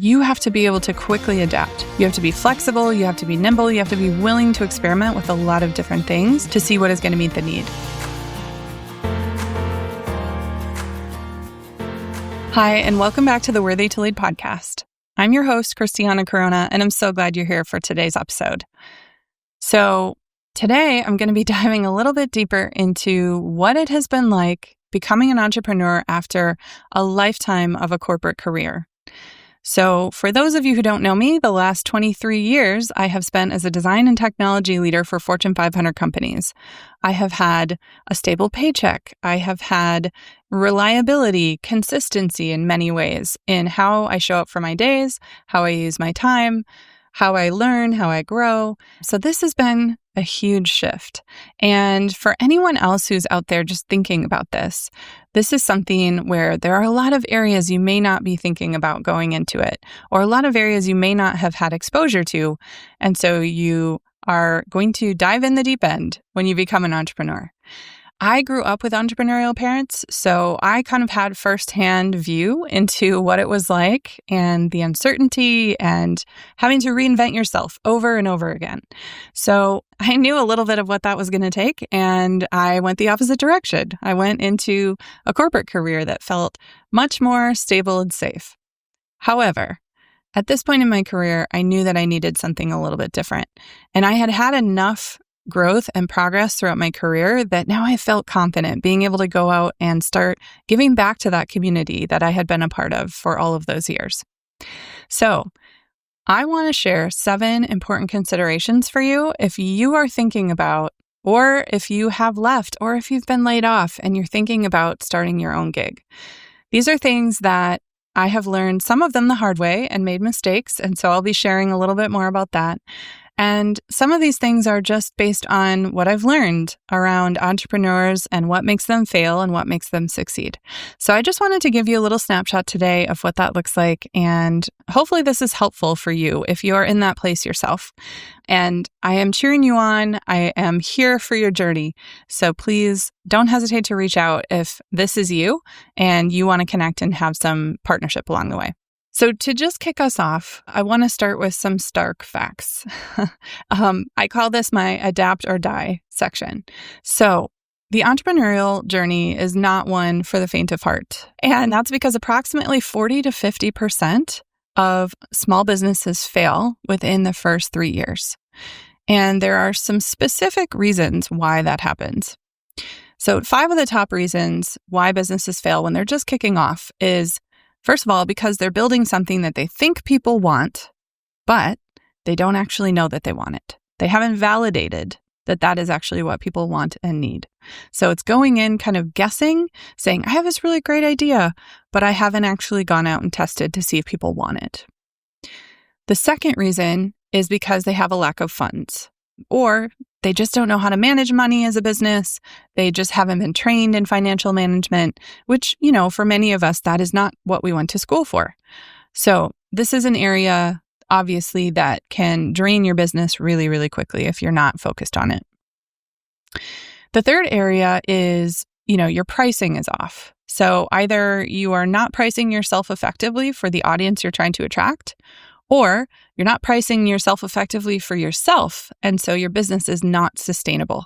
you have to be able to quickly adapt. You have to be flexible, you have to be nimble, you have to be willing to experiment with a lot of different things to see what is going to meet the need. Hi, and welcome back to the Worthy to Lead podcast. I'm your host, Christiana Corona, and I'm so glad you're here for today's episode. So today, I'm going to be diving a little bit deeper into what it has been like becoming an entrepreneur after a lifetime of a corporate career. So for those of you who don't know me, the last 23 years I have spent as a design and technology leader for Fortune 500 companies. I have had a stable paycheck. I have had reliability, consistency in many ways in how I show up for my days, how I use my time, how I learn, how I grow. So this has been a huge shift. And for anyone else who's out there just thinking about this is something where there are a lot of areas you may not be thinking about going into it, or a lot of areas you may not have had exposure to. And so you are going to dive in the deep end when you become an entrepreneur. I grew up with entrepreneurial parents, so I kind of had firsthand view into what it was like and the uncertainty and having to reinvent yourself over and over again. So I knew a little bit of what that was going to take, and I went the opposite direction. I went into a corporate career that felt much more stable and safe. However, at this point in my career, I knew that I needed something a little bit different, and I had had enough growth and progress throughout my career that now I felt confident being able to go out and start giving back to that community that I had been a part of for all of those years. So I want to share 7 important considerations for you if you are thinking about, or if you have left, or if you've been laid off and you're thinking about starting your own gig. These are things that I have learned, some of them the hard way, and made mistakes. And so I'll be sharing a little bit more about that. And some of these things are just based on what I've learned around entrepreneurs and what makes them fail and what makes them succeed. So I just wanted to give you a little snapshot today of what that looks like. And hopefully this is helpful for you if you are in that place yourself. And I am cheering you on. I am here for your journey. So please don't hesitate to reach out if this is you and you want to connect and have some partnership along the way. So to just kick us off, I want to start with some stark facts. I call this my adapt or die section. So the entrepreneurial journey is not one for the faint of heart. And that's because approximately 40 to 50% of small businesses fail within the first 3 years. And there are some specific reasons why that happens. So 5 of the top reasons why businesses fail when they're just kicking off is, first of all, because they're building something that they think people want, but they don't actually know that they want it. They haven't validated that that is actually what people want and need. So it's going in kind of guessing, saying, I have this really great idea, but I haven't actually gone out and tested to see if people want it. The second reason is because they have a lack of funds, or they just don't know how to manage money as a business. They just haven't been trained in financial management, which, for many of us, that is not what we went to school for. So this is an area, obviously, that can drain your business really, really quickly if you're not focused on it. The third area is, your pricing is off. So either you are not pricing yourself effectively for the audience you're trying to attract, or you're not pricing yourself effectively for yourself, and so your business is not sustainable.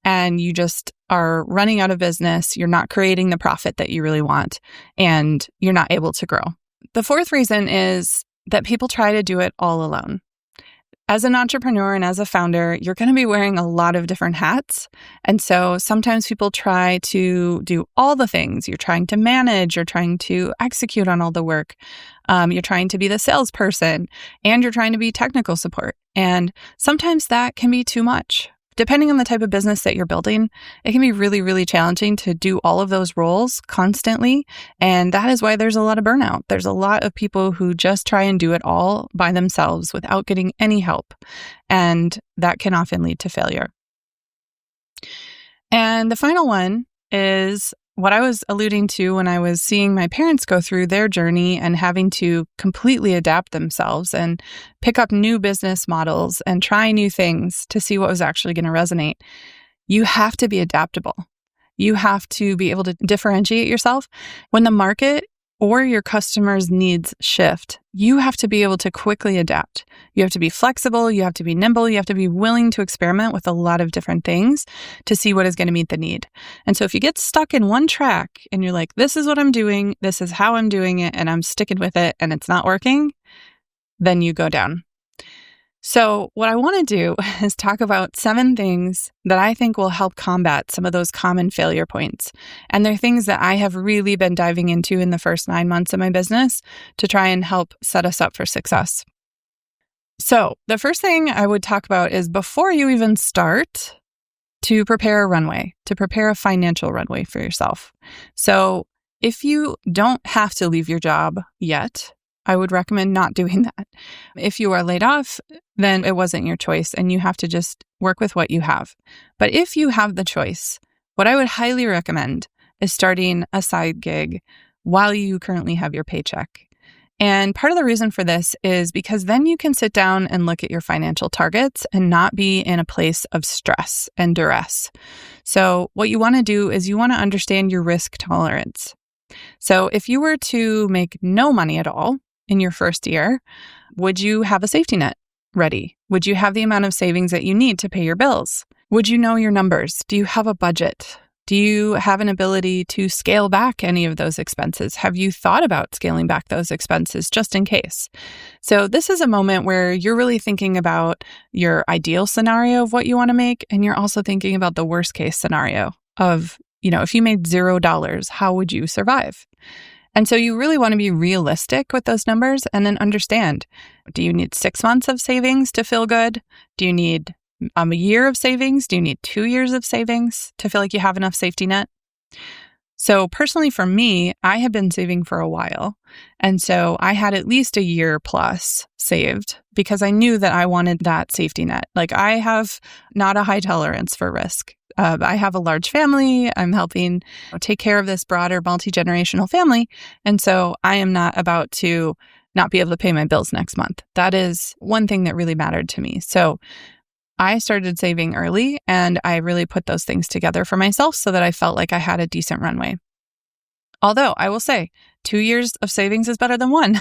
And you just are running out of business, you're not creating the profit that you really want, and you're not able to grow. The fourth reason is that people try to do it all alone. As an entrepreneur and as a founder, you're going to be wearing a lot of different hats. And so sometimes people try to do all the things. You're trying to manage, you're trying to execute on all the work. You're trying to be the salesperson, and you're trying to be technical support. And sometimes that can be too much. Depending on the type of business that you're building, it can be really, really challenging to do all of those roles constantly. And that is why there's a lot of burnout. There's a lot of people who just try and do it all by themselves without getting any help. And that can often lead to failure. And the final one is what I was alluding to when I was seeing my parents go through their journey and having to completely adapt themselves and pick up new business models and try new things to see what was actually going to resonate. You have to be adaptable. You have to be able to differentiate yourself. When the market or your customers' needs shift, you have to be able to quickly adapt. You have to be flexible. You have to be nimble. You have to be willing to experiment with a lot of different things to see what is going to meet the need. And so if you get stuck in one track and you're like, this is what I'm doing, this is how I'm doing it, and I'm sticking with it and it's not working, then you go down. So what I want to do is talk about 7 things that I think will help combat some of those common failure points. And they're things that I have really been diving into in the first 9 months of my business to try and help set us up for success. So the first thing I would talk about is before you even start, to prepare a runway, to prepare a financial runway for yourself. So if you don't have to leave your job yet, I would recommend not doing that. If you are laid off, then it wasn't your choice and you have to just work with what you have. But if you have the choice, what I would highly recommend is starting a side gig while you currently have your paycheck. And part of the reason for this is because then you can sit down and look at your financial targets and not be in a place of stress and duress. So what you want to do is you want to understand your risk tolerance. So if you were to make no money at all in your first year, would you have a safety net ready? Would you have the amount of savings that you need to pay your bills? Would you know your numbers? Do you have a budget? Do you have an ability to scale back any of those expenses? Have you thought about scaling back those expenses just in case? So this is a moment where you're really thinking about your ideal scenario of what you want to make, and you're also thinking about the worst case scenario of, if you made $0, how would you survive? And so you really want to be realistic with those numbers and then understand, do you need 6 months of savings to feel good? Do you need a year of savings? Do you need 2 years of savings to feel like you have enough safety net? So personally for me, I have been saving for a while. And so I had at least a year plus saved because I knew that I wanted that safety net. Like I have not a high tolerance for risk. I have a large family. I'm helping take care of this broader multi-generational family. And so I am not about to not be able to pay my bills next month. That is one thing that really mattered to me. So I started saving early and I really put those things together for myself so that I felt like I had a decent runway. Although I will say 2 years of savings is better than 1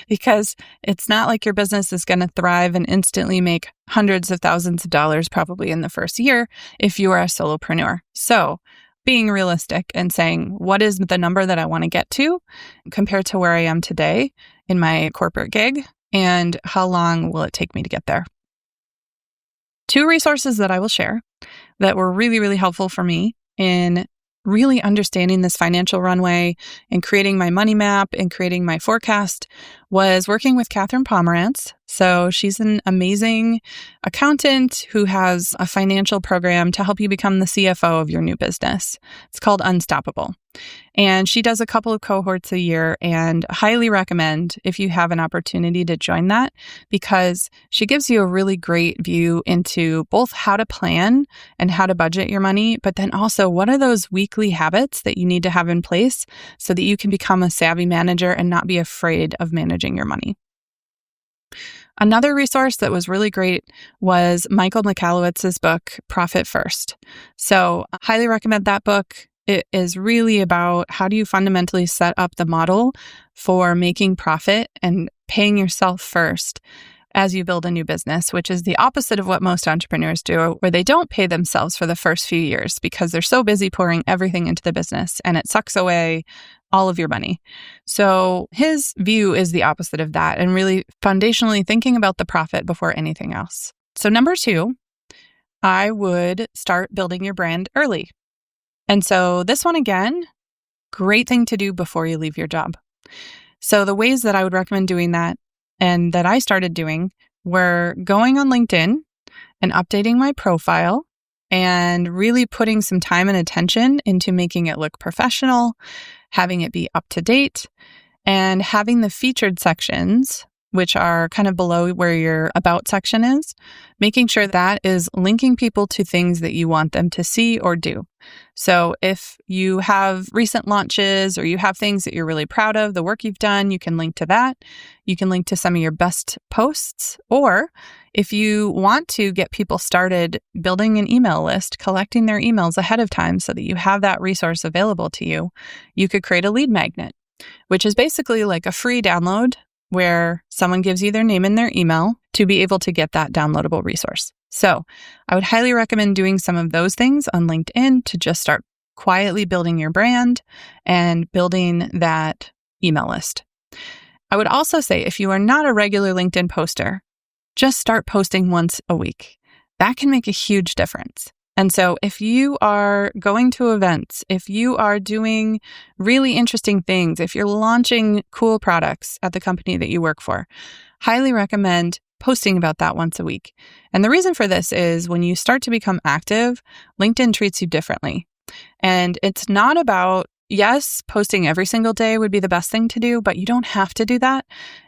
because it's not like your business is going to thrive and instantly make hundreds of thousands of dollars probably in the first year if you are a solopreneur. So being realistic and saying, what is the number that I want to get to compared to where I am today in my corporate gig, and how long will it take me to get there? 2 resources that I will share that were really, really helpful for me in really understanding this financial runway and creating my money map and creating my forecast was working with Catherine Pomerantz. So she's an amazing accountant who has a financial program to help you become the CFO of your new business. It's called Unstoppable. And she does a couple of cohorts a year, and highly recommend if you have an opportunity to join that, because she gives you a really great view into both how to plan and how to budget your money, but then also what are those weekly habits that you need to have in place so that you can become a savvy manager and not be afraid of managing your money. Another resource that was really great was Michael Michalowicz's book, Profit First. So I highly recommend that book. It is really about how do you fundamentally set up the model for making profit and paying yourself first as you build a new business, which is the opposite of what most entrepreneurs do, where they don't pay themselves for the first few years because they're so busy pouring everything into the business and it sucks away all of your money. So his view is the opposite of that and really foundationally thinking about the profit before anything else. So number 2, I would start building your brand early. And so this one again, great thing to do before you leave your job. So the ways that I would recommend doing that and that I started doing were going on LinkedIn and updating my profile and really putting some time and attention into making it look professional, having it be up to date, and having the featured sections, which are kind of below where your about section is, making sure that is linking people to things that you want them to see or do. So if you have recent launches or you have things that you're really proud of, the work you've done, you can link to that. You can link to some of your best posts. Or if you want to get people started building an email list, collecting their emails ahead of time so that you have that resource available to you, you could create a lead magnet, which is basically like a free download where someone gives you their name and their email to be able to get that downloadable resource. So I would highly recommend doing some of those things on LinkedIn to just start quietly building your brand and building that email list. I would also say if you are not a regular LinkedIn poster, just start posting once a week. That can make a huge difference. And so if you are going to events, if you are doing really interesting things, if you're launching cool products at the company that you work for, highly recommend posting about that once a week. And the reason for this is when you start to become active, LinkedIn treats you differently. And it's not about, yes, posting every single day would be the best thing to do, but you don't have to do that.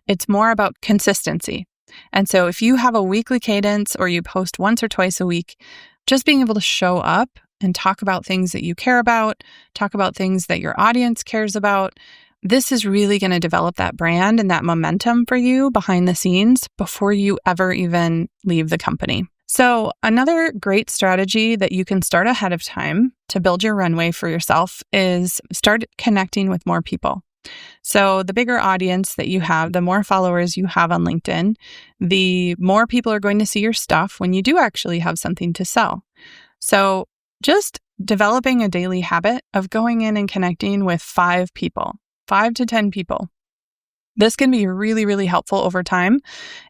It's more about consistency. And so if you have a weekly cadence or you post once or twice a week, just being able to show up and talk about things that you care about, talk about things that your audience cares about, this is really going to develop that brand and that momentum for you behind the scenes before you ever even leave the company. So another great strategy that you can start ahead of time to build your runway for yourself is start connecting with more people. So the bigger audience that you have, the more followers you have on LinkedIn, the more people are going to see your stuff when you do actually have something to sell. So just developing a daily habit of going in and connecting with 5 people, 5 to 10 people. This can be really, really helpful over time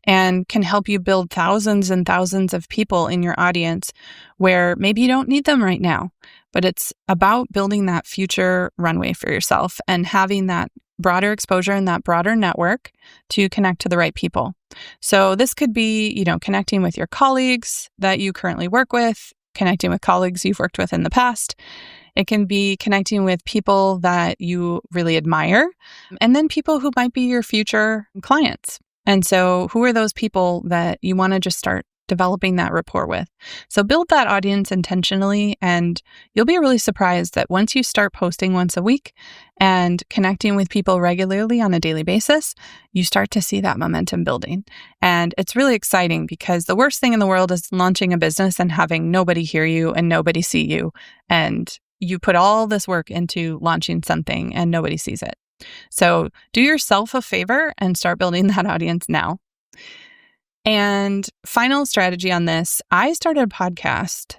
and can help you build thousands and thousands of people in your audience where maybe you don't need them right now, but it's about building that future runway for yourself and having that broader exposure and that broader network to connect to the right people. So this could be, connecting with your colleagues that you currently work with, connecting with colleagues you've worked with in the past. It can be connecting with people that you really admire, and then people who might be your future clients. And so who are those people that you want to just start developing that rapport with? So build that audience intentionally, and you'll be really surprised that once you start posting once a week and connecting with people regularly on a daily basis, you start to see that momentum building. And it's really exciting because the worst thing in the world is launching a business and having nobody hear you and nobody see you. And you put all this work into launching something and nobody sees it. So do yourself a favor and start building that audience now. And final strategy on this, I started a podcast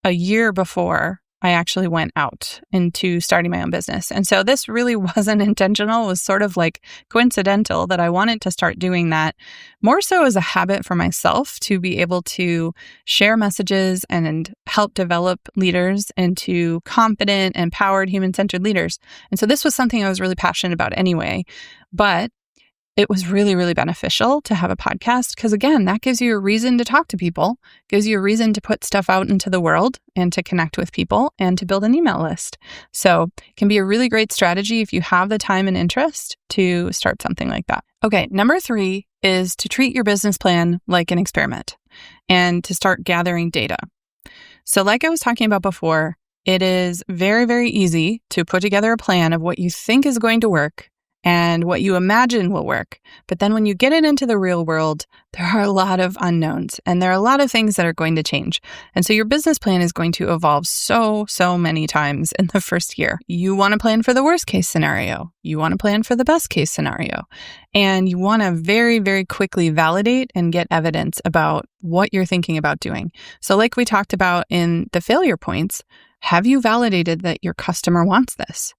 a year before I actually went out into starting my own business. And so this really wasn't intentional. It was sort of like coincidental that I wanted to start doing that more so as a habit for myself to be able to share messages and help develop leaders into confident, empowered, human-centered leaders. And so this was something I was really passionate about anyway, but it was really, really beneficial to have a podcast because, again, that gives you a reason to talk to people, gives you a reason to put stuff out into the world and to connect with people and to build an email list. So it can be a really great strategy if you have the time and interest to start something like that. Okay, number 3 is to treat your business plan like an experiment and to start gathering data. So like I was talking about before, it is very, very easy to put together a plan of what you think is going to work and what you imagine will work. But then when you get it into the real world, there are a lot of unknowns and there are a lot of things that are going to change. And so your business plan is going to evolve so many times in the first year. You want to plan for the worst case scenario. You want to plan for the best case scenario. And you want to very, very quickly validate and get evidence about what you're thinking about doing. So like we talked about in the failure points, have you validated that your customer wants this?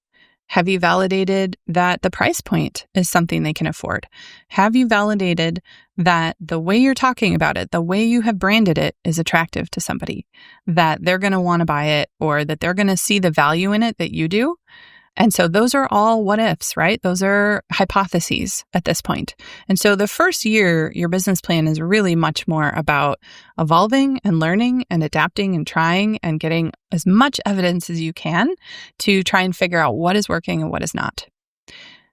Have you validated that the price point is something they can afford? Have you validated that the way you're talking about it, the way you have branded it is attractive to somebody, that they're going to want to buy it or that they're going to see the value in it that you do? And so those are all what ifs, right? Those are hypotheses at this point. And so the first year, your business plan is really much more about evolving and learning and adapting and trying and getting as much evidence as you can to try and figure out what is working and what is not.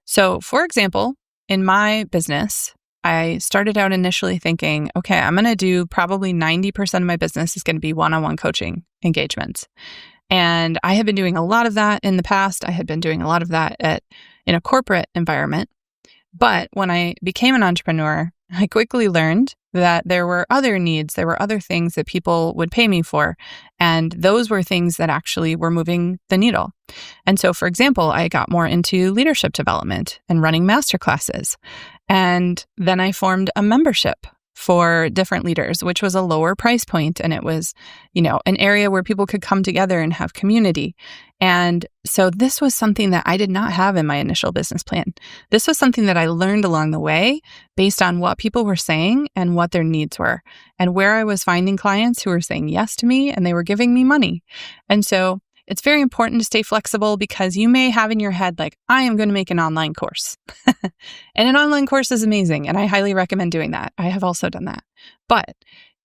So for example, in my business, I started out initially thinking, okay, I'm going to do probably 90% of my business is going to be one-on-one coaching engagements. And I had been doing a lot of that in the past. I had been doing a lot of that in a corporate environment. But when I became an entrepreneur, I quickly learned that there were other needs, there were other things that people would pay me for. And those were things that actually were moving the needle. And so, for example, I got more into leadership development and running masterclasses. And then I formed a membership for different leaders, which was a lower price point. And it was, an area where people could come together and have community. And so this was something that I did not have in my initial business plan. This was something that I learned along the way based on what people were saying and what their needs were, and where I was finding clients who were saying yes to me and they were giving me money. And so it's very important to stay flexible, because you may have in your head, like, I am going to make an online course. And an online course is amazing, and I highly recommend doing that. I have also done that. But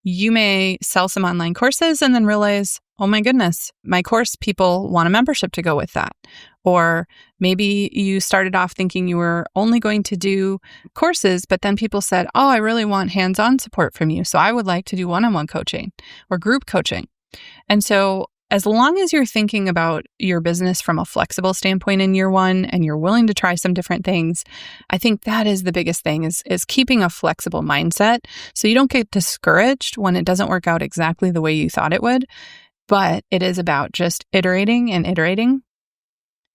you may sell some online courses and then realize, oh my goodness, my course people want a membership to go with that. Or maybe you started off thinking you were only going to do courses, but then people said, oh, I really want hands-on support from you, so I would like to do one-on-one coaching or group coaching. And so as long as you're thinking about your business from a flexible standpoint in year one, and you're willing to try some different things, I think that is the biggest thing, is keeping a flexible mindset so you don't get discouraged when it doesn't work out exactly the way you thought it would. But it is about just iterating and iterating.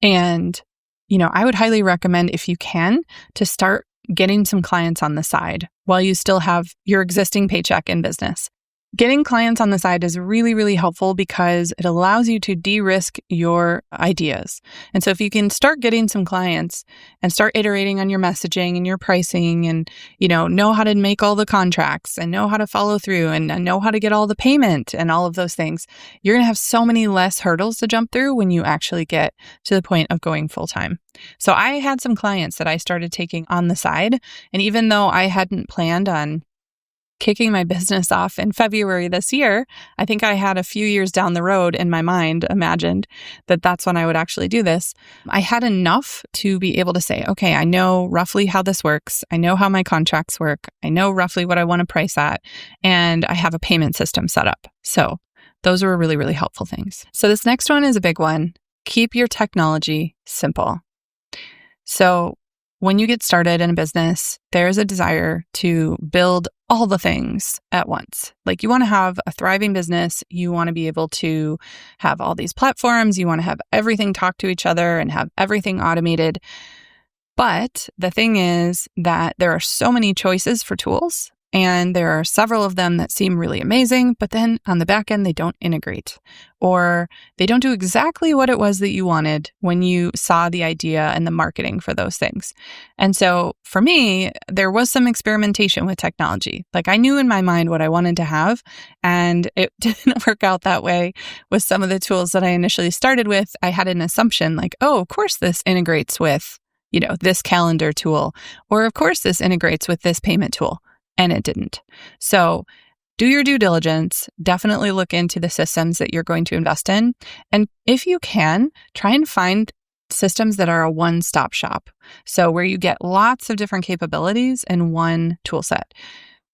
And, I would highly recommend, if you can, to start getting some clients on the side while you still have your existing paycheck in business. Getting clients on the side is really, really helpful because it allows you to de-risk your ideas. And so if you can start getting some clients and start iterating on your messaging and your pricing, and, know how to make all the contracts and know how to follow through and know how to get all the payment and all of those things, you're going to have so many less hurdles to jump through when you actually get to the point of going full time. So I had some clients that I started taking on the side. And even though I hadn't planned on kicking my business off in February this year, I think I had a few years down the road in my mind imagined that that's when I would actually do this. I had enough to be able to say, okay, I know roughly how this works. I know how my contracts work. I know roughly what I want to price at, and I have a payment system set up. So those were really, really helpful things. So this next one is a big one. Keep your technology simple. So when you get started in a business, there's a desire to build all the things at once. Like, you want to have a thriving business. You want to be able to have all these platforms. You want to have everything talk to each other and have everything automated. But the thing is that there are so many choices for tools, and there are several of them that seem really amazing, but then on the back end, they don't integrate, or they don't do exactly what it was that you wanted when you saw the idea and the marketing for those things. And so for me, there was some experimentation with technology. Like, I knew in my mind what I wanted to have, and it didn't work out that way with some of the tools that I initially started with. I had an assumption like, oh, of course this integrates with, this calendar tool, or of course this integrates with this payment tool. And it didn't. So do your due diligence. Definitely look into the systems that you're going to invest in. And if you can, try and find systems that are a one-stop shop. So where you get lots of different capabilities in one tool set.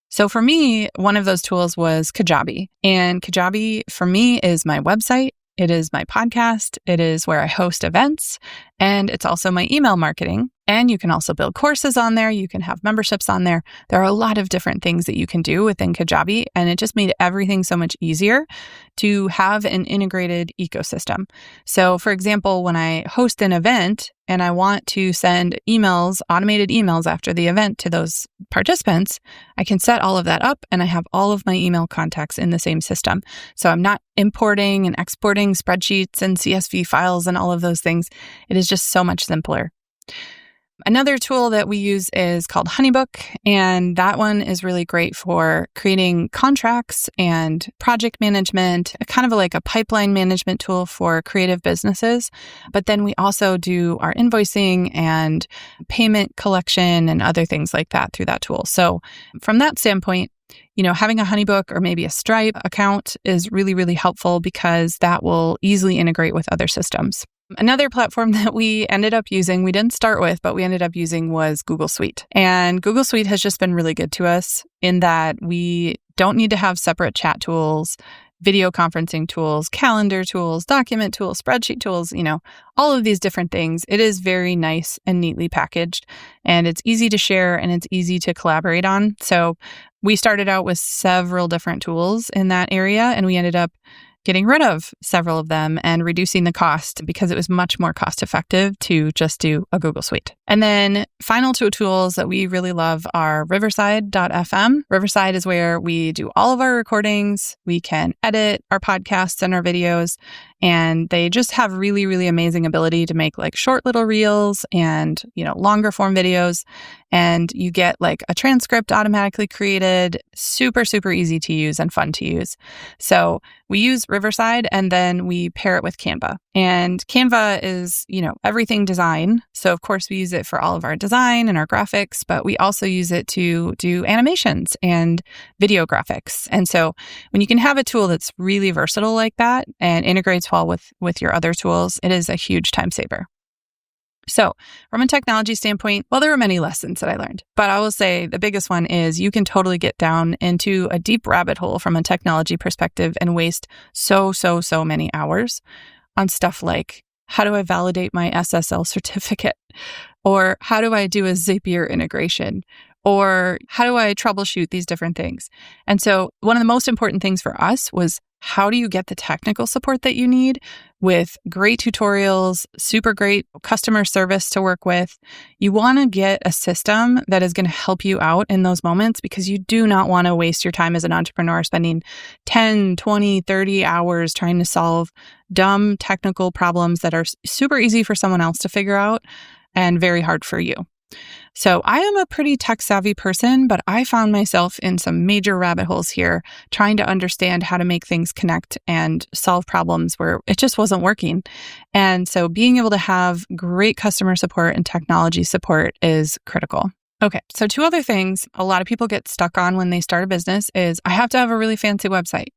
So for me, one of those tools was Kajabi. And Kajabi for me is my website. It is my podcast. It is where I host events. And it's also my email marketing. And you can also build courses on there. You can have memberships on there. There are a lot of different things that you can do within Kajabi. And it just made everything so much easier to have an integrated ecosystem. So for example, when I host an event and I want to send emails, automated emails after the event to those participants, I can set all of that up and I have all of my email contacts in the same system. So I'm not importing and exporting spreadsheets and CSV files and all of those things. It is just so much simpler. Another tool that we use is called Honeybook, and that one is really great for creating contracts and project management, kind of like a pipeline management tool for creative businesses. But then we also do our invoicing and payment collection and other things like that through that tool. So from that standpoint, having a Honeybook or maybe a Stripe account is really, really helpful because that will easily integrate with other systems. Another platform that we ended up using, we didn't start with, but we ended up using was Google Suite. And Google Suite has just been really good to us in that we don't need to have separate chat tools, video conferencing tools, calendar tools, document tools, spreadsheet tools, all of these different things. It is very nice and neatly packaged, and it's easy to share and it's easy to collaborate on. So we started out with several different tools in that area, and we ended up getting rid of several of them and reducing the cost because it was much more cost effective to just do a Google Suite. And then final two tools that we really love are Riverside.fm. Riverside is where we do all of our recordings. We can edit our podcasts and our videos, and they just have really, really amazing ability to make like short little reels and, longer form videos. And you get like a transcript automatically created, super, super easy to use and fun to use. So we use Riverside and then we pair it with Canva. And Canva is, everything design. So of course we use it for all of our design and our graphics, but we also use it to do animations and video graphics. And so when you can have a tool that's really versatile like that and integrates well with your other tools, it is a huge time saver. So from a technology standpoint, well, there were many lessons that I learned, but I will say the biggest one is you can totally get down into a deep rabbit hole from a technology perspective and waste so many hours on stuff like, how do I validate my SSL certificate? Or how do I do a Zapier integration? Or how do I troubleshoot these different things? And so one of the most important things for us was, how do you get the technical support that you need with great tutorials, super great customer service to work with? You want to get a system that is going to help you out in those moments, because you do not want to waste your time as an entrepreneur spending 10, 20, 30 hours trying to solve dumb technical problems that are super easy for someone else to figure out and very hard for you. So I am a pretty tech savvy person, but I found myself in some major rabbit holes here trying to understand how to make things connect and solve problems where it just wasn't working. And so being able to have great customer support and technology support is critical. Okay, so two other things a lot of people get stuck on when they start a business is, I have to have a really fancy website.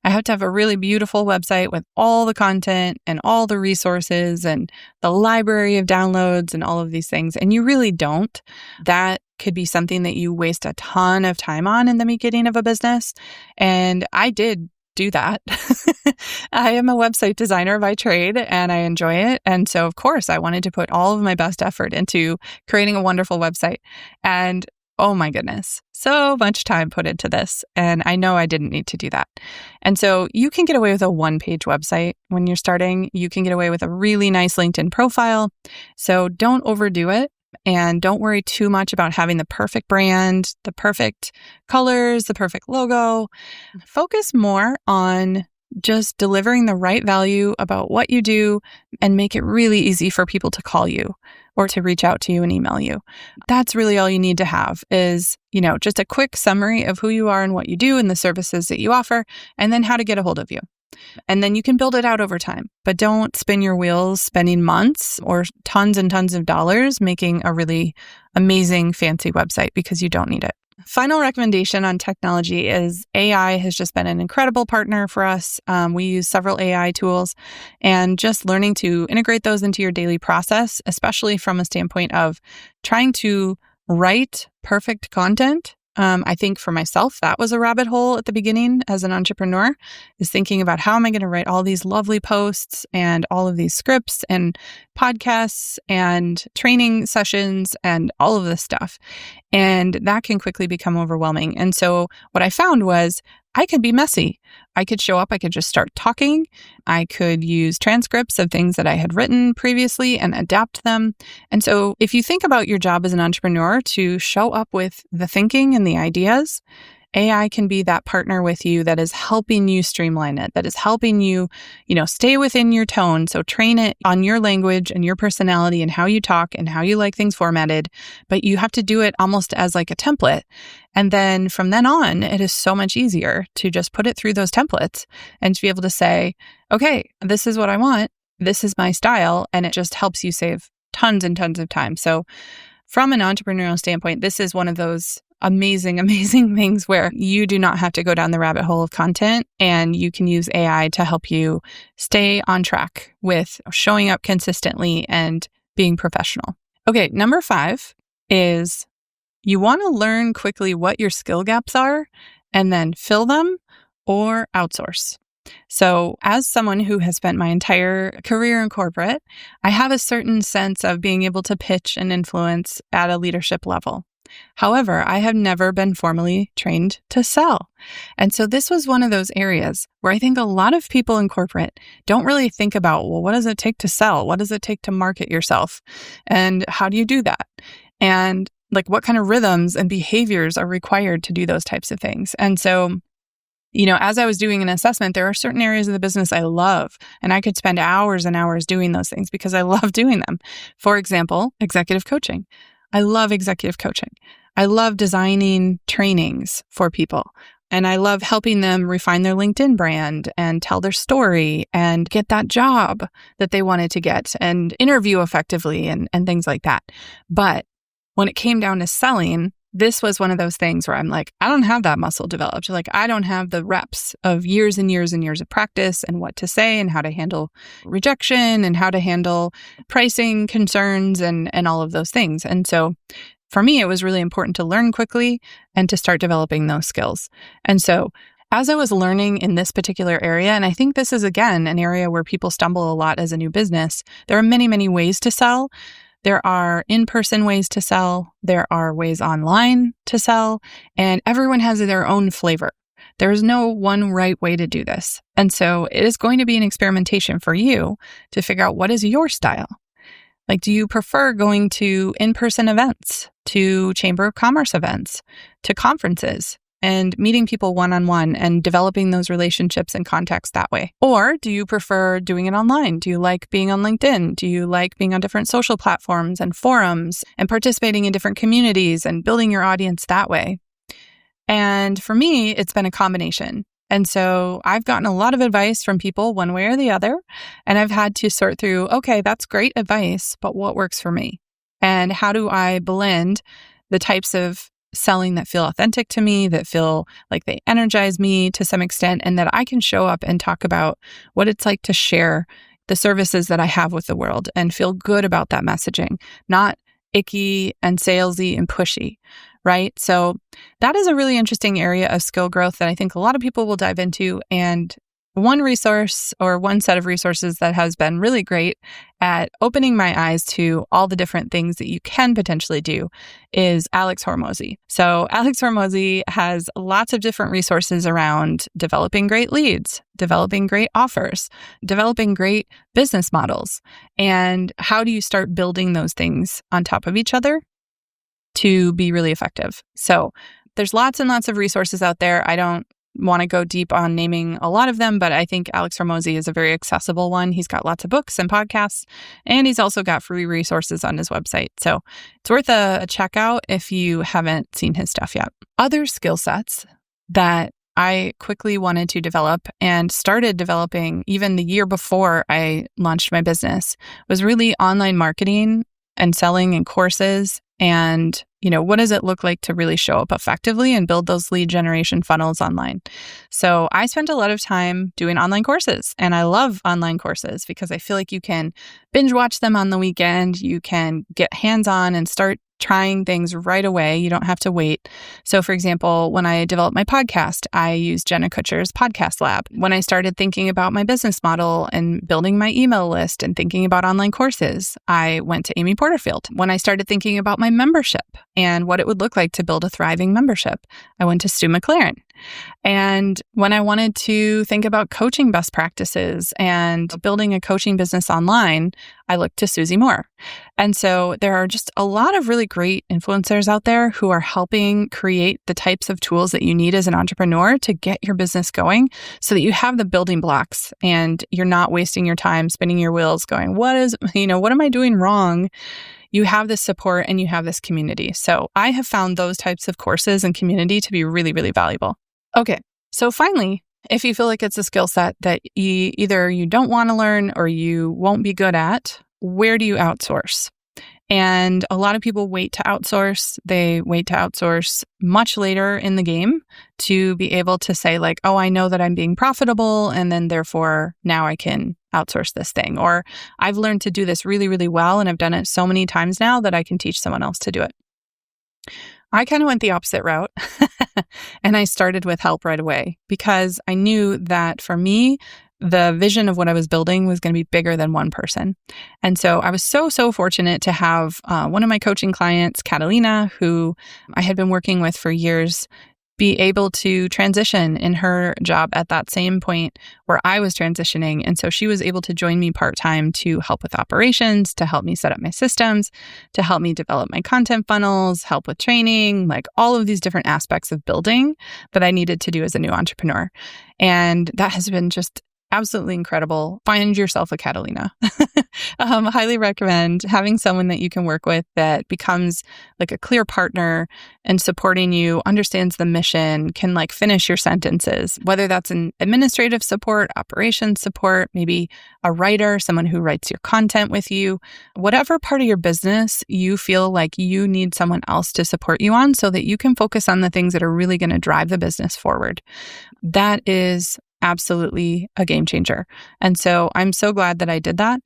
I have to have a really beautiful website with all the content and all the resources and the library of downloads and all of these things. And you really don't. That could be something that you waste a ton of time on in the beginning of a business. And I did do that. I am a website designer by trade and I enjoy it. And so, of course, I wanted to put all of my best effort into creating a wonderful website. And oh my goodness, so much time put into this. And I know I didn't need to do that. And so you can get away with a one-page website when you're starting. You can get away with a really nice LinkedIn profile. So don't overdo it. And don't worry too much about having the perfect brand, the perfect colors, the perfect logo. Focus more on just delivering the right value about what you do and make it really easy for people to call you or to reach out to you and email you. That's really all you need to have is, just a quick summary of who you are and what you do and the services that you offer, and then how to get a hold of you. And then you can build it out over time, but don't spin your wheels spending months or tons and tons of dollars making a really amazing fancy website, because you don't need it. Final recommendation on technology is AI has just been an incredible partner for us. We use several AI tools, and just learning to integrate those into your daily process, especially from a standpoint of trying to write perfect content. I think for myself, that was a rabbit hole at the beginning as an entrepreneur, is thinking about how am I going to write all these lovely posts and all of these scripts and podcasts and training sessions and all of this stuff. And that can quickly become overwhelming. And so what I found was I could be messy. I could show up, I could just start talking. I could use transcripts of things that I had written previously and adapt them. And so if you think about your job as an entrepreneur to show up with the thinking and the ideas, AI can be that partner with you that is helping you streamline it, that is helping you, stay within your tone. So train it on your language and your personality and how you talk and how you like things formatted. But you have to do it almost as like a template. And then from then on, it is so much easier to just put it through those templates and to be able to say, okay, this is what I want. This is my style. And it just helps you save tons and tons of time. So from an entrepreneurial standpoint, this is one of those amazing things where you do not have to go down the rabbit hole of content, and you can use AI to help you stay on track with showing up consistently and being professional. Okay, number 5 is you want to learn quickly what your skill gaps are and then fill them or outsource. So as someone who has spent my entire career in corporate, I have a certain sense of being able to pitch and influence at a leadership level. However, I have never been formally trained to sell. And so this was one of those areas where I think a lot of people in corporate don't really think about, well, what does it take to sell? What does it take to market yourself? And how do you do that? And like, what kind of rhythms and behaviors are required to do those types of things? And so, as I was doing an assessment, there are certain areas of the business I love, and I could spend hours and hours doing those things because I love doing them. For example, executive coaching. I love executive coaching. I love designing trainings for people, and I love helping them refine their LinkedIn brand and tell their story and get that job that they wanted to get and interview effectively and things like that. But when it came down to selling, this was one of those things where I'm like, I don't have that muscle developed. Like, I don't have the reps of years and years and years of practice and what to say and how to handle rejection and how to handle pricing concerns and all of those things. And so for me, it was really important to learn quickly and to start developing those skills. And so as I was learning in this particular area, and I think this is, again, an area where people stumble a lot as a new business, there are many, many ways to sell. There are in-person ways to sell. There are ways online to sell, and everyone has their own flavor. There is no one right way to do this. And so it is going to be an experimentation for you to figure out what is your style. Like, do you prefer going to in-person events, to Chamber of Commerce events, to conferences, and meeting people one-on-one and developing those relationships and contacts that way? Or do you prefer doing it online? Do you like being on LinkedIn? Do you like being on different social platforms and forums and participating in different communities and building your audience that way? And for me, it's been a combination. And so I've gotten a lot of advice from people one way or the other, and I've had to sort through, okay, that's great advice, but what works for me? And how do I blend the types of selling that feel authentic to me, that feel like they energize me to some extent, and that I can show up and talk about what it's like to share the services that I have with the world and feel good about that messaging, not icky and salesy and pushy, right? So that is a really interesting area of skill growth that I think a lot of people will dive into. And one resource or one set of resources that has been really great at opening my eyes to all the different things that you can potentially do is Alex Hormozy. So Alex Hormozy has lots of different resources around developing great leads, developing great offers, developing great business models, and how do you start building those things on top of each other to be really effective. So there's lots and lots of resources out there. I don't want to go deep on naming a lot of them, but I think Alex Hormozy is a very accessible one. He's got lots of books and podcasts, and he's also got free resources on his website. So it's worth a check out if you haven't seen his stuff yet. Other skill sets that I quickly wanted to develop and started developing even the year before I launched my business was really online marketing and selling and courses. And, what does it look like to really show up effectively and build those lead generation funnels online? So I spent a lot of time doing online courses, and I love online courses because I feel like you can binge watch them on the weekend. You can get hands-on and start trying things right away. You don't have to wait. So for example, when I developed my podcast, I used Jenna Kutcher's Podcast Lab. When I started thinking about my business model and building my email list and thinking about online courses, I went to Amy Porterfield. When I started thinking about my membership and what it would look like to build a thriving membership, I went to Stu McLaren. And when I wanted to think about coaching best practices and building a coaching business online, I looked to Susie Moore. And so there are just a lot of really great influencers out there who are helping create the types of tools that you need as an entrepreneur to get your business going so that you have the building blocks and you're not wasting your time spinning your wheels going, what am I doing wrong? You have this support and you have this community. So I have found those types of courses and community to be really, really valuable. Okay, so finally, if you feel like it's a skill set that either you don't want to learn or you won't be good at, where do you outsource? And a lot of people wait to outsource. They wait to outsource much later in the game to be able to say like, oh, I know that I'm being profitable, and then therefore now I can outsource this thing. Or I've learned to do this really, really well, and I've done it so many times now that I can teach someone else to do it. I kind of went the opposite route and I started with help right away because I knew that for me, the vision of what I was building was going to be bigger than one person. And so I was so fortunate to have one of my coaching clients, Catalina, who I had been working with for years, be able to transition in her job at that same point where I was transitioning. And so she was able to join me part-time to help with operations, to help me set up my systems, to help me develop my content funnels, help with training, like all of these different aspects of building that I needed to do as a new entrepreneur. And that has been just absolutely incredible. Find yourself a Catalina. Highly recommend having someone that you can work with that becomes like a clear partner and supporting you, understands the mission, can like finish your sentences, whether that's an administrative support, operations support, maybe a writer, someone who writes your content with you, whatever part of your business you feel like you need someone else to support you on so that you can focus on the things that are really going to drive the business forward. That is absolutely a game changer. And so I'm so glad that I did that.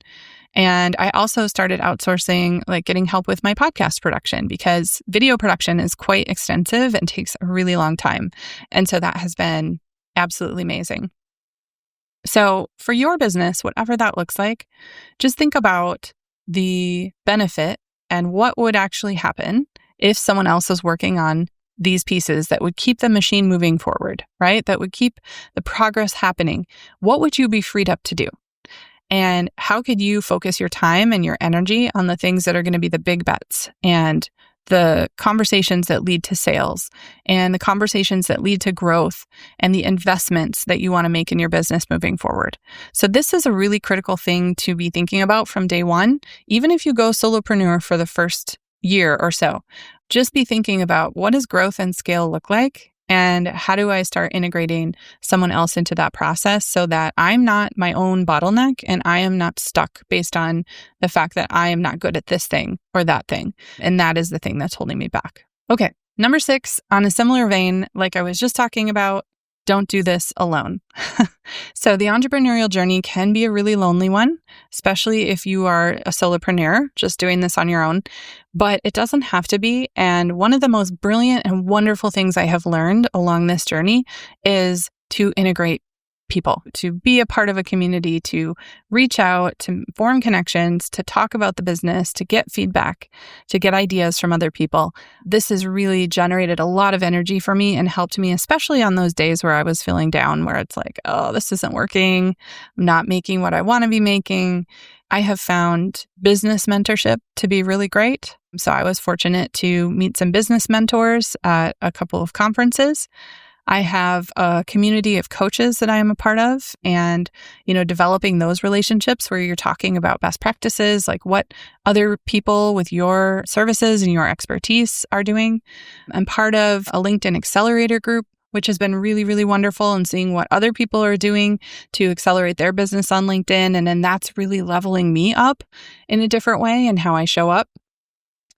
And I also started outsourcing, like getting help with my podcast production because video production is quite extensive and takes a really long time. And so that has been absolutely amazing. So for your business, whatever that looks like, just think about the benefit and what would actually happen if someone else is working on these pieces that would keep the machine moving forward, right? That would keep the progress happening. What would you be freed up to do? And how could you focus your time and your energy on the things that are going to be the big bets and the conversations that lead to sales and the conversations that lead to growth and the investments that you want to make in your business moving forward? So this is a really critical thing to be thinking about from day one, even if you go solopreneur for the first year or so. Just be thinking about what does growth and scale look like and how do I start integrating someone else into that process so that I'm not my own bottleneck and I am not stuck based on the fact that I am not good at this thing or that thing. And that is the thing that's holding me back. Okay, number 6, on a similar vein, like I was just talking about, don't do this alone. So the entrepreneurial journey can be a really lonely one, especially if you are a solopreneur, just doing this on your own, but it doesn't have to be. And one of the most brilliant and wonderful things I have learned along this journey is to integrate people, to be a part of a community, to reach out, to form connections, to talk about the business, to get feedback, to get ideas from other people. This has really generated a lot of energy for me and helped me, especially on those days where I was feeling down, where it's like, oh, this isn't working. I'm not making what I want to be making. I have found business mentorship to be really great. So I was fortunate to meet some business mentors at a couple of conferences. I have a community of coaches that I am a part of and, developing those relationships where you're talking about best practices, like what other people with your services and your expertise are doing. I'm part of a LinkedIn accelerator group, which has been really, really wonderful, and seeing what other people are doing to accelerate their business on LinkedIn. And then that's really leveling me up in a different way and how I show up.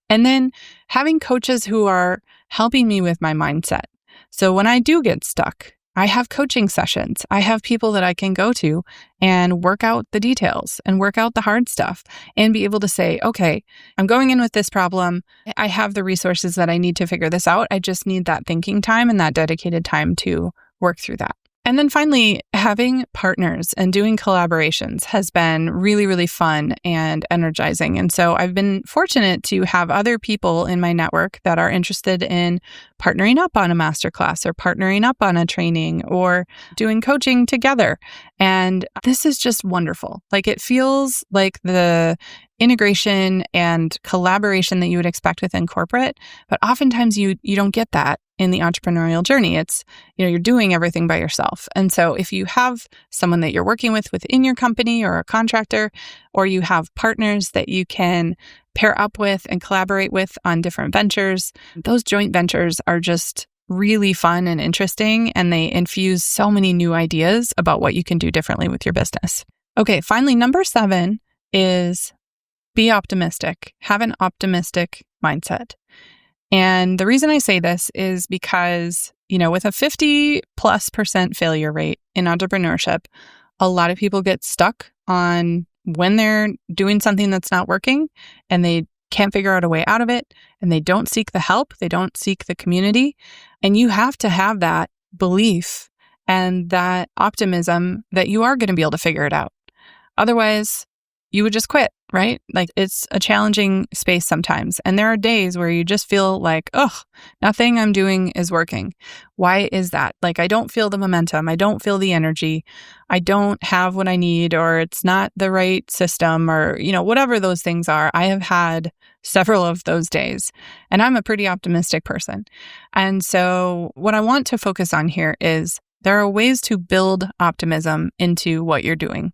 And then having coaches who are helping me with my mindset. So when I do get stuck, I have coaching sessions. I have people that I can go to and work out the details and work out the hard stuff and be able to say, okay, I'm going in with this problem. I have the resources that I need to figure this out. I just need that thinking time and that dedicated time to work through that. And then finally, having partners and doing collaborations has been really, really fun and energizing. And so I've been fortunate to have other people in my network that are interested in partnering up on a masterclass or partnering up on a training or doing coaching together. And this is just wonderful. Like it feels like the integration and collaboration that you would expect within corporate, but oftentimes you don't get that in the entrepreneurial journey. It's, you're doing everything by yourself. And so if you have someone that you're working with within your company or a contractor, or you have partners that you can pair up with and collaborate with on different ventures, those joint ventures are just really fun and interesting, and they infuse so many new ideas about what you can do differently with your business. Okay, finally, number 7 is be optimistic. Have an optimistic mindset. And the reason I say this is because, with a 50+% failure rate in entrepreneurship, a lot of people get stuck on when they're doing something that's not working and they can't figure out a way out of it, and they don't seek the help, they don't seek the community. And you have to have that belief and that optimism that you are going to be able to figure it out. Otherwise, you would just quit, right? Like, it's a challenging space sometimes. And there are days where you just feel like, oh, nothing I'm doing is working. Why is that? Like, I don't feel the momentum. I don't feel the energy. I don't have what I need, or it's not the right system, or, whatever those things are. I have had several of those days, and I'm a pretty optimistic person. And so what I want to focus on here is there are ways to build optimism into what you're doing.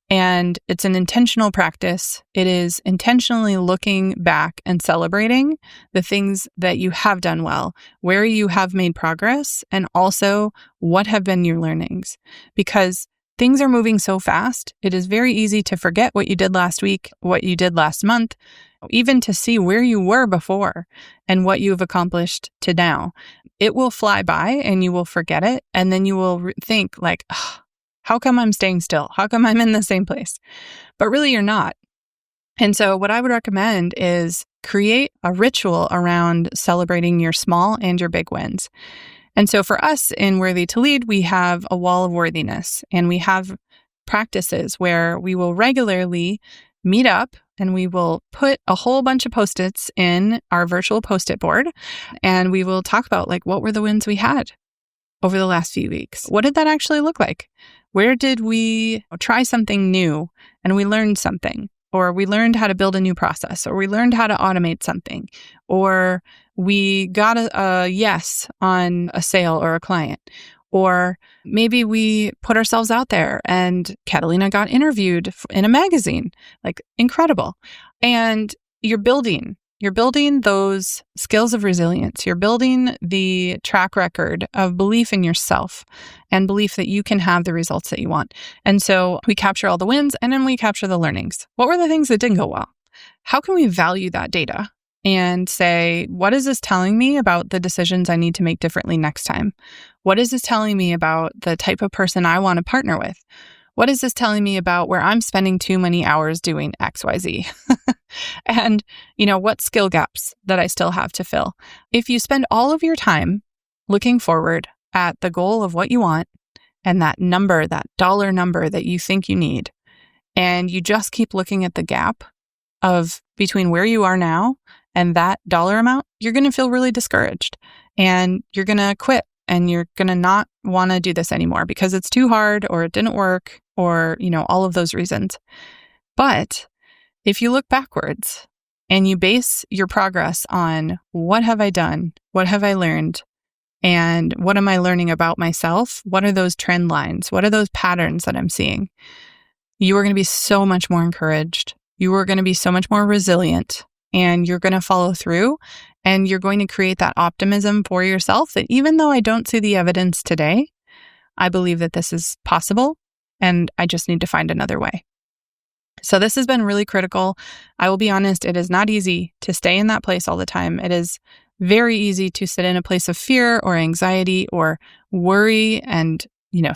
And it's an intentional practice. It is intentionally looking back and celebrating the things that you have done well, where you have made progress, and also what have been your learnings. Because things are moving so fast, it is very easy to forget what you did last week, what you did last month, even to see where you were before and what you've accomplished to now. It will fly by and you will forget it. And then you will think like, how come I'm staying still? How come I'm in the same place? But really, you're not. And so what I would recommend is create a ritual around celebrating your small and your big wins. And so for us in Worthy to Lead, we have a wall of worthiness, and we have practices where we will regularly meet up and we will put a whole bunch of Post-its in our virtual Post-it board, and we will talk about like, what were the wins we had over the last few weeks? What did that actually look like? Where did we try something new and we learned something? Or we learned how to build a new process, or we learned how to automate something, or we got a yes on a sale or a client, or maybe we put ourselves out there and Catalina got interviewed in a magazine. Like, incredible. And you're building those skills of resilience. You're building the track record of belief in yourself and belief that you can have the results that you want. And so we capture all the wins, and then we capture the learnings. What were the things that didn't go well? How can we value that data and say, what is this telling me about the decisions I need to make differently next time? What is this telling me about the type of person I want to partner with? What is this telling me about where I'm spending too many hours doing XYZ? And, what skill gaps that I still have to fill? If you spend all of your time looking forward at the goal of what you want and that number, that dollar number that you think you need, and you just keep looking at the gap of between where you are now and that dollar amount, you're going to feel really discouraged, and you're going to quit, and you're going to not want to do this anymore because it's too hard, or it didn't work, or, all of those reasons. But if you look backwards and you base your progress on what have I done, what have I learned, and what am I learning about myself, what are those trend lines, what are those patterns that I'm seeing, you are going to be so much more encouraged. You are going to be so much more resilient, and you're going to follow through, and you're going to create that optimism for yourself that even though I don't see the evidence today, I believe that this is possible, and I just need to find another way. So this has been really critical. I will be honest, it is not easy to stay in that place all the time. It is very easy to sit in a place of fear or anxiety or worry and,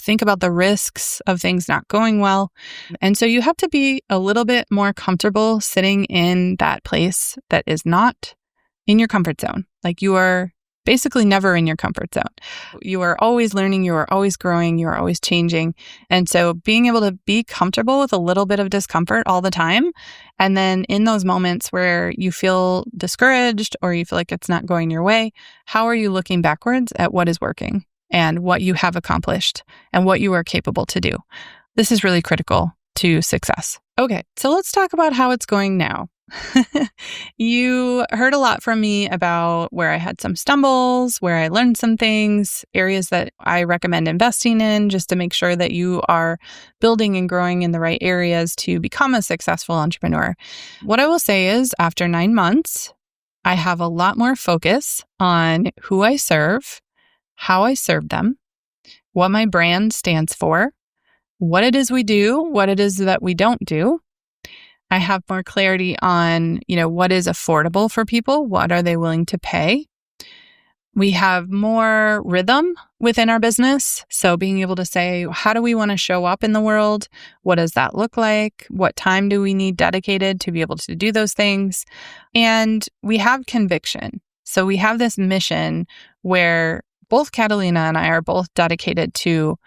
think about the risks of things not going well. And so you have to be a little bit more comfortable sitting in that place that is not in your comfort zone. Like, you are basically never in your comfort zone. You are always learning, you are always growing, you are always changing. And so being able to be comfortable with a little bit of discomfort all the time, and then in those moments where you feel discouraged or you feel like it's not going your way, how are you looking backwards at what is working and what you have accomplished and what you are capable to do? This is really critical to success. Okay, so let's talk about how it's going now. You heard a lot from me about where I had some stumbles, where I learned some things, areas that I recommend investing in just to make sure that you are building and growing in the right areas to become a successful entrepreneur. What I will say is, after 9 months, I have a lot more focus on who I serve, how I serve them, what my brand stands for, what it is we do, what it is that we don't do. I have more clarity on, what is affordable for people. What are they willing to pay? We have more rhythm within our business. So being able to say, how do we want to show up in the world? What does that look like? What time do we need dedicated to be able to do those things? And we have conviction. So we have this mission where both Catalina and I are both dedicated to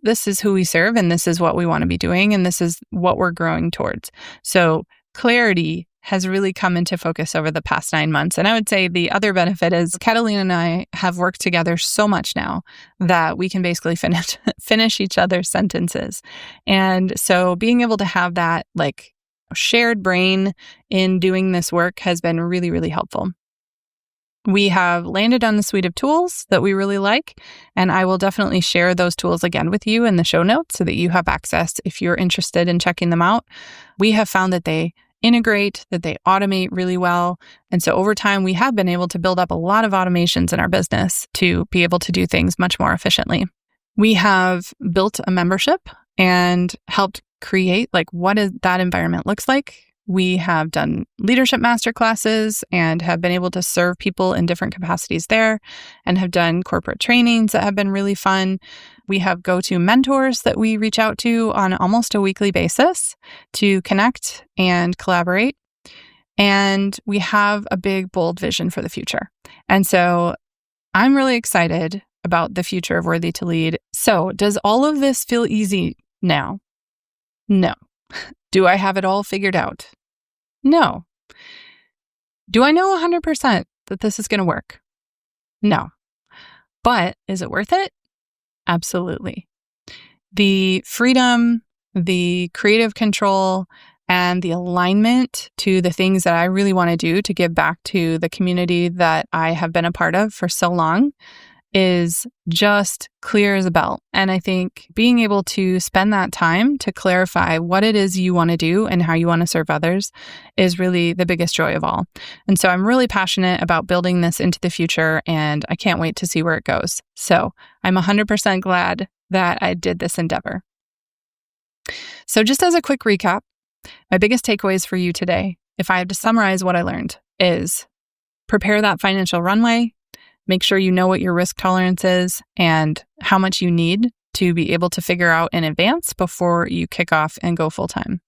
this is who we serve and this is what we want to be doing and this is what we're growing towards. So clarity has really come into focus over the past 9 months. And I would say the other benefit is Catalina and I have worked together so much now that we can basically finish each other's sentences. And so being able to have that like shared brain in doing this work has been really, really helpful. We have landed on the suite of tools that we really like, and I will definitely share those tools again with you in the show notes so that you have access if you're interested in checking them out. We have found that they integrate, that they automate really well. And so over time, we have been able to build up a lot of automations in our business to be able to do things much more efficiently. We have built a membership and helped create like what that environment looks like. We have done leadership masterclasses and have been able to serve people in different capacities there and have done corporate trainings that have been really fun. We have go-to mentors that we reach out to on almost a weekly basis to connect and collaborate. And we have a big, bold vision for the future. And so I'm really excited about the future of Worthy to Lead. So does all of this feel easy now? No. Do I have it all figured out? No. Do I know 100% that this is going to work? No. But is it worth it? Absolutely. The freedom, the creative control, and the alignment to the things that I really want to do to give back to the community that I have been a part of for so long is just clear as a bell. And I think being able to spend that time to clarify what it is you want to do and how you want to serve others is really the biggest joy of all. And so I'm really passionate about building this into the future, and I can't wait to see where it goes. So I'm 100% glad that I did this endeavor. So just as a quick recap, my biggest takeaways for you today, if I had to summarize what I learned, is prepare that financial runway. Make sure you know what your risk tolerance is and how much you need to be able to figure out in advance before you kick off and go full time.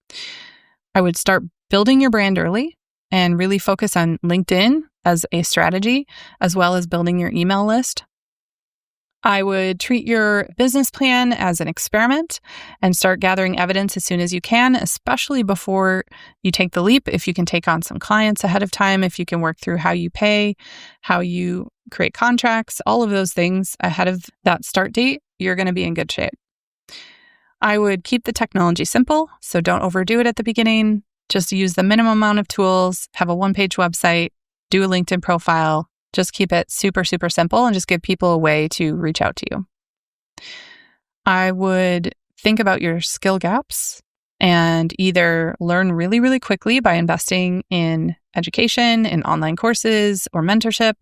I would start building your brand early and really focus on LinkedIn as a strategy, as well as building your email list. I would treat your business plan as an experiment and start gathering evidence as soon as you can, especially before you take the leap. If you can take on some clients ahead of time, if you can work through how you pay, how you create contracts, all of those things ahead of that start date, you're going to be in good shape. I would keep the technology simple, so don't overdo it at the beginning. Just use the minimum amount of tools, have a one-page website, do a LinkedIn profile. Just keep it super, super simple and just give people a way to reach out to you. I would think about your skill gaps and either learn really, really quickly by investing in education, in online courses or mentorship.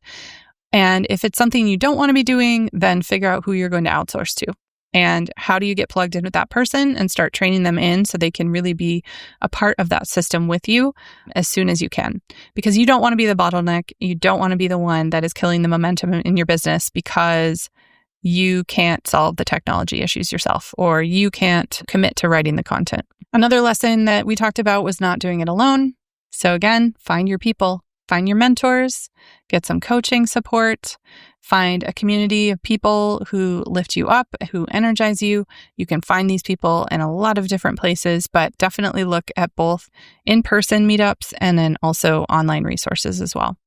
And if it's something you don't want to be doing, then figure out who you're going to outsource to. And how do you get plugged in with that person and start training them in so they can really be a part of that system with you as soon as you can? Because you don't want to be the bottleneck. You don't want to be the one that is killing the momentum in your business because you can't solve the technology issues yourself or you can't commit to writing the content. Another lesson that we talked about was not doing it alone. So again, find your people, find your mentors, get some coaching support, find a community of people who lift you up, who energize you. You can find these people in a lot of different places, but definitely look at both in-person meetups and then also online resources as well.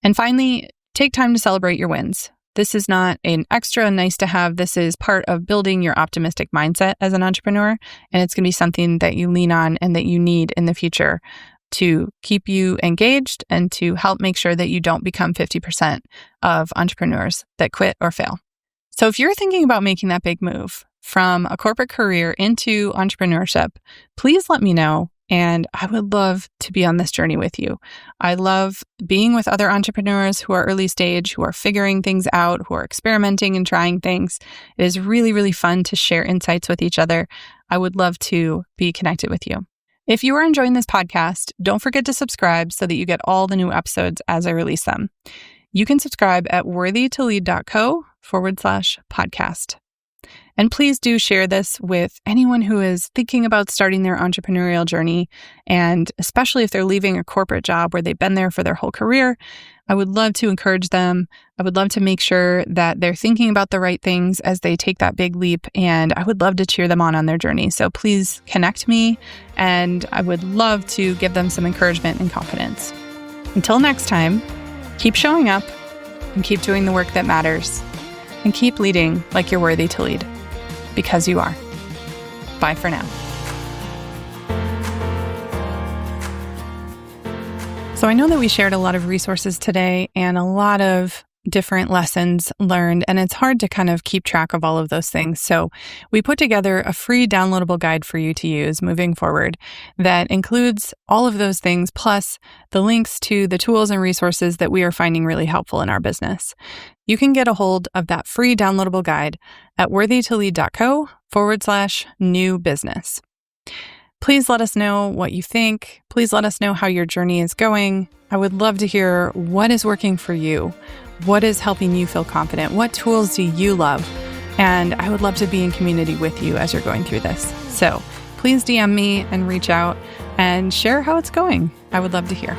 And finally, take time to celebrate your wins. This is not an extra nice to have. This is part of building your optimistic mindset as an entrepreneur. And it's going to be something that you lean on and that you need in the future to keep you engaged and to help make sure that you don't become 50% of entrepreneurs that quit or fail. So if you're thinking about making that big move from a corporate career into entrepreneurship, please let me know. And I would love to be on this journey with you. I love being with other entrepreneurs who are early stage, who are figuring things out, who are experimenting and trying things. It is really, really fun to share insights with each other. I would love to be connected with you. If you are enjoying this podcast, don't forget to subscribe so that you get all the new episodes as I release them. You can subscribe at worthytolead.co/podcast. And please do share this with anyone who is thinking about starting their entrepreneurial journey. And especially if they're leaving a corporate job where they've been there for their whole career, I would love to encourage them. I would love to make sure that they're thinking about the right things as they take that big leap. And I would love to cheer them on their journey. So please connect me, and I would love to give them some encouragement and confidence. Until next time, keep showing up and keep doing the work that matters, and keep leading like you're worthy to lead, because you are. Bye for now. So I know that we shared a lot of resources today and a lot of different lessons learned, and it's hard to kind of keep track of all of those things. So we put together a free downloadable guide for you to use moving forward that includes all of those things, plus the links to the tools and resources that we are finding really helpful in our business. You can get a hold of that free downloadable guide at worthytolead.co/new business. Please let us know what you think. Please let us know how your journey is going. I would love to hear what is working for you. What is helping you feel confident? What tools do you love? And I would love to be in community with you as you're going through this. So please DM me and reach out and share how it's going. I would love to hear.